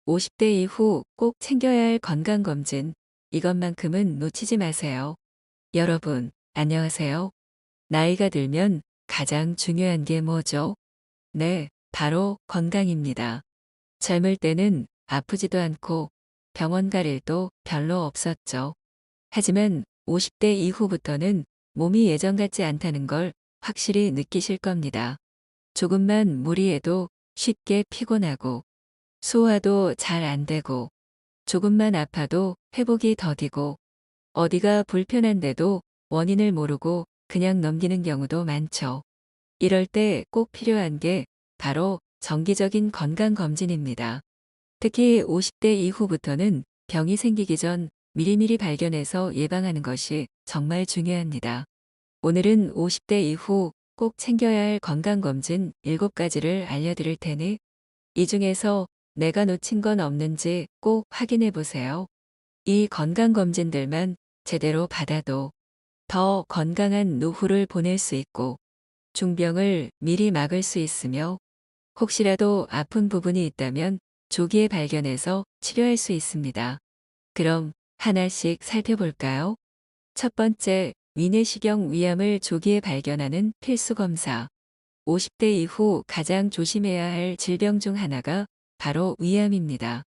50대 이후 꼭 챙겨야 할 건강검진, 이것만큼은 놓치지 마세요. 여러분, 안녕하세요. 나이가 들면 가장 중요한 게 뭐죠? 네, 바로 건강입니다. 젊을 때는 아프지도 않고 병원 갈 일도 별로 없었죠. 하지만 50대 이후부터는 몸이 예전 같지 않다는 걸 확실히 느끼실 겁니다. 조금만 무리해도 쉽게 피곤하고 소화도 잘 안 되고 조금만 아파도 회복이 더디고 어디가 불편한데도 원인을 모르고 그냥 넘기는 경우도 많죠. 이럴 때 꼭 필요한 게 바로 정기적인 건강검진입니다. 특히 50대 이후부터는 병이 생기기 전 미리미리 발견해서 예방하는 것이 정말 중요합니다. 오늘은 50대 이후 꼭 챙겨야 할 건강검진 7가지를 알려드릴 테니 이 중에서 내가 놓친 건 없는지 꼭 확인해 보세요. 이 건강검진들만 제대로 받아도 더 건강한 노후를 보낼 수 있고 중병을 미리 막을 수 있으며 혹시라도 아픈 부분이 있다면 조기에 발견해서 치료할 수 있습니다. 그럼 하나씩 살펴볼까요? 첫 번째, 위내시경 위암을 조기에 발견하는 필수 검사. 50대 이후 가장 조심해야 할 질병 중 하나가 바로 위암입니다.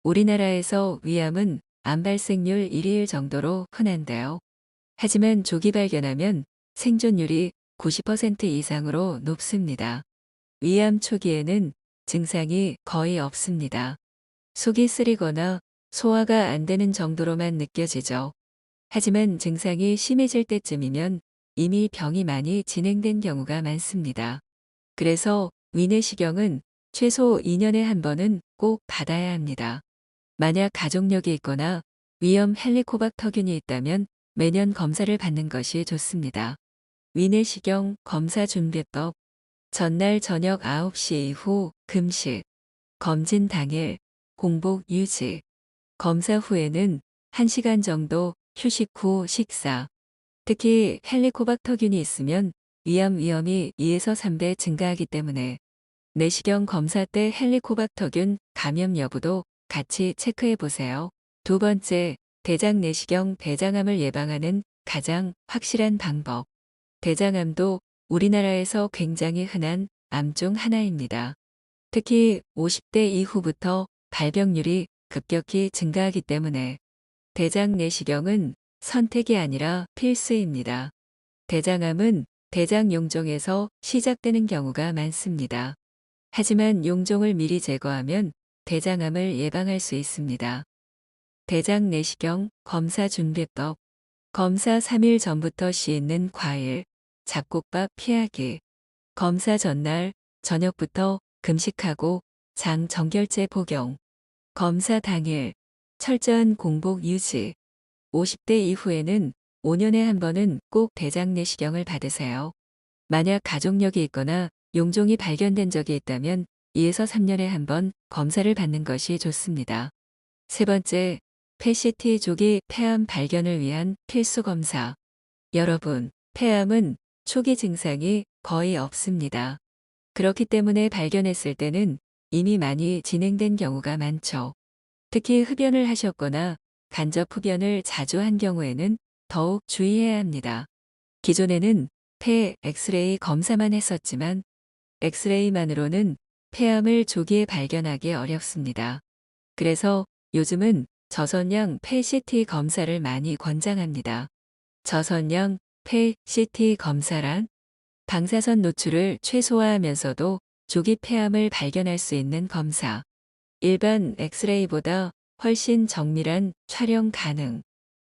우리나라에서 위암은 암 발생률 1위 정도로 흔한데요. 하지만 조기 발견하면 생존율이 90% 이상으로 높습니다. 위암 초기에는 증상이 거의 없습니다. 속이 쓰리거나 소화가 안 되는 정도로만 느껴지죠. 하지만 증상이 심해질 때쯤이면 이미 병이 많이 진행된 경우가 많습니다. 그래서 위내시경은 최소 2년에 한 번은 꼭 받아야 합니다. 만약 가족력이 있거나 위염 헬리코박터균이 있다면 매년 검사를 받는 것이 좋습니다. 위내시경 검사 준비법. 전날 저녁 9시 이후 금식, 검진 당일 공복 유지, 검사 후에는 1시간 정도 휴식 후 식사. 특히 헬리코박터균이 있으면 위암 위험이 2에서 3배 증가하기 때문에 내시경 검사 때 헬리코박터균 감염 여부도 같이 체크해 보세요. 두 번째, 대장 내시경 대장암을 예방하는 가장 확실한 방법. 대장암도 우리나라에서 굉장히 흔한 암 중 하나입니다. 특히 50대 이후부터 발병률이 급격히 증가하기 때문에 대장 내시경은 선택이 아니라 필수입니다. 대장암은 대장 용종에서 시작되는 경우가 많습니다. 하지만 용종을 미리 제거하면 대장암을 예방할 수 있습니다. 대장 내시경 검사 준비법. 검사 3일 전부터 씻는 과일, 잡곡밥 피하기. 검사 전날 저녁부터 금식하고 장 정결제 복용. 검사 당일 철저한 공복 유지. 50대 이후에는 5년에 한 번은 꼭 대장 내시경을 받으세요. 만약 가족력이 있거나 용종이 발견된 적이 있다면 2에서 3년에 한 번 검사를 받는 것이 좋습니다. 세 번째, PET 조기 폐암 발견을 위한 필수 검사. 여러분, 폐암은 초기 증상이 거의 없습니다. 그렇기 때문에 발견했을 때는 이미 많이 진행된 경우가 많죠. 특히 흡연을 하셨거나 간접 흡연을 자주 한 경우에는 더욱 주의해야 합니다. 기존에는 폐 엑스레이 검사만 했었지만 엑스레이만으로는 폐암을 조기에 발견하기 어렵습니다. 그래서 요즘은 저선양 PET 검사를 많이 권장합니다. 저선양 PET 검사란 방사선 노출을 최소화하면서도 조기 폐암을 발견할 수 있는 검사. 일반 엑스레이보다 훨씬 정밀한 촬영 가능.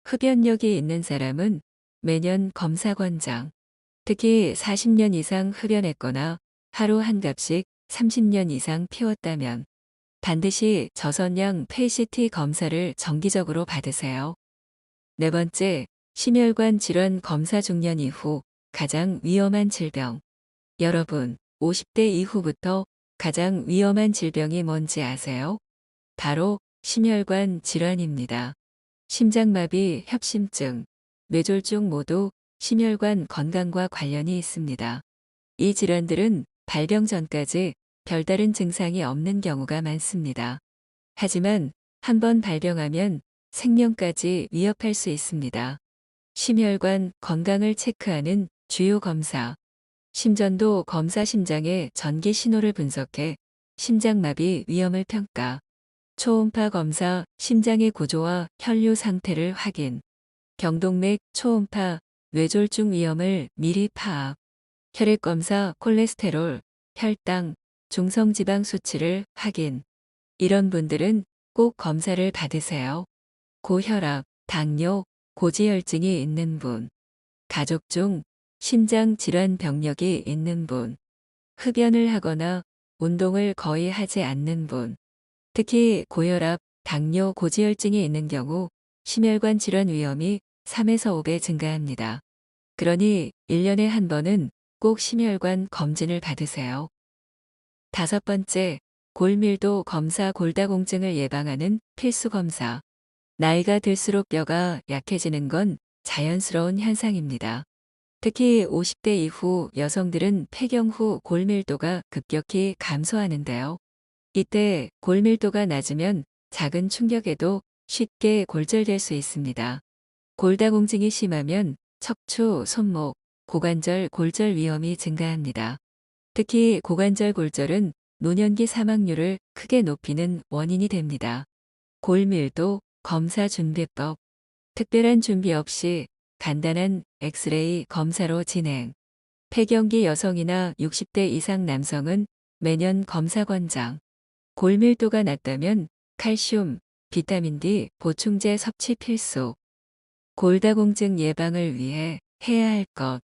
흡연력이 있는 사람은 매년 검사 권장. 특히 40년 이상 흡연했거나 하루 한 갑씩 30년 이상 피웠다면 반드시 저선양 PET 검사를 정기적으로 받으세요. 네 번째, 심혈관 질환 검사 중년 이후 가장 위험한 질병. 여러분, 50대 이후부터 가장 위험한 질병이 뭔지 아세요? 바로 심혈관 질환입니다. 심장마비, 협심증, 뇌졸중 모두 심혈관 건강과 관련이 있습니다. 이 질환들은 발병 전까지 별다른 증상이 없는 경우가 많습니다. 하지만 한 번 발병하면 생명까지 위협할 수 있습니다. 심혈관 건강을 체크하는 주요 검사. 심전도 검사 심장의 전기 신호를 분석해 심장마비 위험을 평가. 초음파 검사 심장의 구조와 혈류 상태를 확인. 경동맥 초음파 뇌졸중 위험을 미리 파악. 혈액 검사 콜레스테롤, 혈당, 중성지방 수치를 확인. 이런 분들은 꼭 검사를 받으세요. 고혈압, 당뇨, 고지혈증이 있는 분, 가족 중 심장 질환 병력이 있는 분, 흡연을 하거나 운동을 거의 하지 않는 분, 특히 고혈압, 당뇨, 고지혈증이 있는 경우 심혈관 질환 위험이 3에서 5배 증가합니다. 그러니 1년에 한 번은 꼭 심혈관 검진을 받으세요. 다섯 번째, 골밀도 검사 골다공증을 예방하는 필수 검사. 나이가 들수록 뼈가 약해지는 건 자연스러운 현상입니다. 특히 50대 이후 여성들은 폐경 후 골밀도가 급격히 감소하는데요. 이때 골밀도가 낮으면 작은 충격에도 쉽게 골절될 수 있습니다. 골다공증이 심하면 척추, 손목, 고관절 골절 위험이 증가합니다. 특히 고관절 골절은 노년기 사망률을 크게 높이는 원인이 됩니다. 골밀도 검사 준비법. 특별한 준비 없이 간단한 엑스레이 검사로 진행. 폐경기 여성이나 60대 이상 남성은 매년 검사 권장. 골밀도가 낮다면 칼슘, 비타민 D 보충제 섭취 필수. 골다공증 예방을 위해 해야 할 것.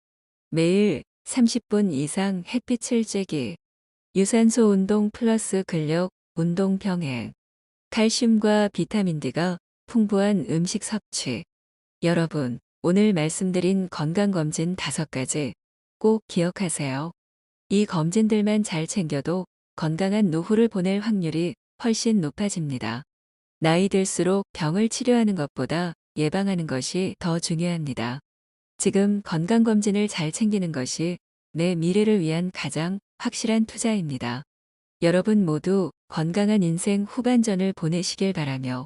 매일 30분 이상 햇빛을 쬐기. 유산소 운동 플러스 근력 운동 병행. 칼슘과 비타민 D가 풍부한 음식 섭취. 여러분, 오늘 말씀드린 건강검진 5가지 꼭 기억하세요. 이 검진들만 잘 챙겨도 건강한 노후를 보낼 확률이 훨씬 높아집니다. 나이 들수록 병을 치료하는 것보다 예방하는 것이 더 중요합니다. 지금 건강검진을 잘 챙기는 것이 내 미래를 위한 가장 확실한 투자입니다. 여러분 모두 건강한 인생 후반전을 보내시길 바라며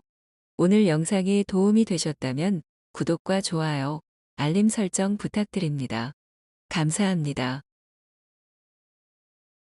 오늘 영상이 도움이 되셨다면 구독과 좋아요, 알림 설정 부탁드립니다. 감사합니다.